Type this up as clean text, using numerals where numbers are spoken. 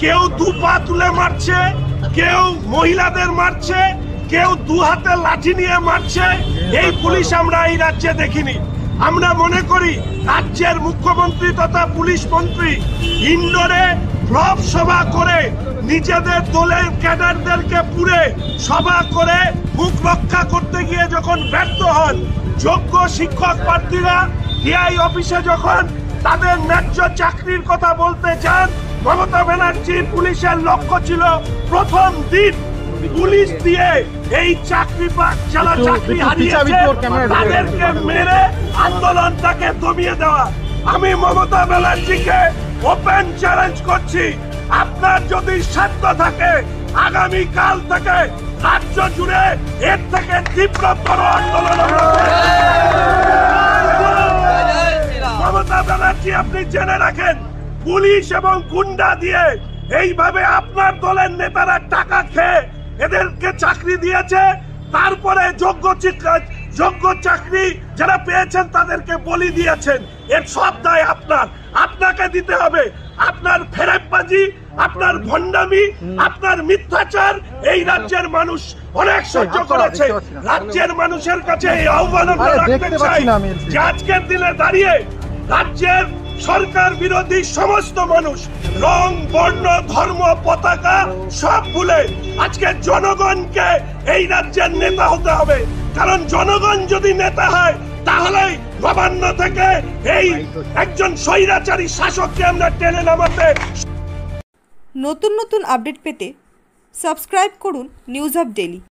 কেউ দু পা তুলে মারছে, কেউ মহিলাদের মারছে, কেউ দু হাতে লাঠি নিয়ে মারছে। এই পুলিশ আমরা এই রাজ্যে দেখিনি। আমরা মনে করি রাজ্যের মুখ্যমন্ত্রী তথা পুলিশ মন্ত্রী ইন্ডোরে ব্লক সভা করে নিজেদের দলের ক্যাডারদেরকে পুরে সভা করে মুখ রক্ষা করতে গিয়ে যখন ব্যর্থ হন, যোগ্য শিক্ষক প্রার্থীরা ডিআই অফিসে যখন তাদের ন্যায্য চাকরির কথা বলতে চান, মমতা ব্যানার্জি পুলিশের লক্ষ্য ছিল প্রথম দিন পুলিশ দিয়ে এই চাকরি যারা চাকরি হারিয়েছে তাদেরকে মেরে আন্দোলনটাকে দমিয়ে দেওয়া। আমি মমতা ব্যানার্জিকে ওপেন চ্যালেঞ্জ করছি, আপনার যদি সাধ্য থাকে আগামী কাল থেকে রাজ্য জুড়ে এর থেকে তীব্রতর আন্দোলন হবে। মমতা ব্যানার্জি, আপনি জেনে রাখেন, পুলিশ এবং গুন্ডা দিয়ে এইভাবে আপনার দলের নেতারা টাকা খেয়ে এদেরকে চাকরি দিয়েছে, তারপরে যোগ্য চাকরি যারা পেয়েছেন তাদেরকে বলি দিয়েছেন। এর সব দায় আপনাকে দিতে হবে। আপনার ফেরেববাজি, আপনার ভণ্ডামি, আপনার মিথ্যাচার এই রাজ্যের মানুষ অনেক সহ্য করেছে। রাজ্যের মানুষের কাছে এই আহ্বান রাখতে চাই যে আজকের দিনে দাঁড়িয়ে রাজ্যের সরকার বিরোধী সমস্ত মানুষ রং, বর্ণ, ধর্ম, পতাকা সব ভুলে আজকে জনগণকে এই রাজ্যের নেতা হতে হবে। কারণ জনগণ যদি নেতা হয় তাহলে নবান্ন থেকে এই একজন স্বৈরাচারী শাসককে আমরা টেনে নামাতে। নতুন নতুন আপডেট পেতে সাবস্ক্রাইব করুন নিউজ আপ ডেইলি।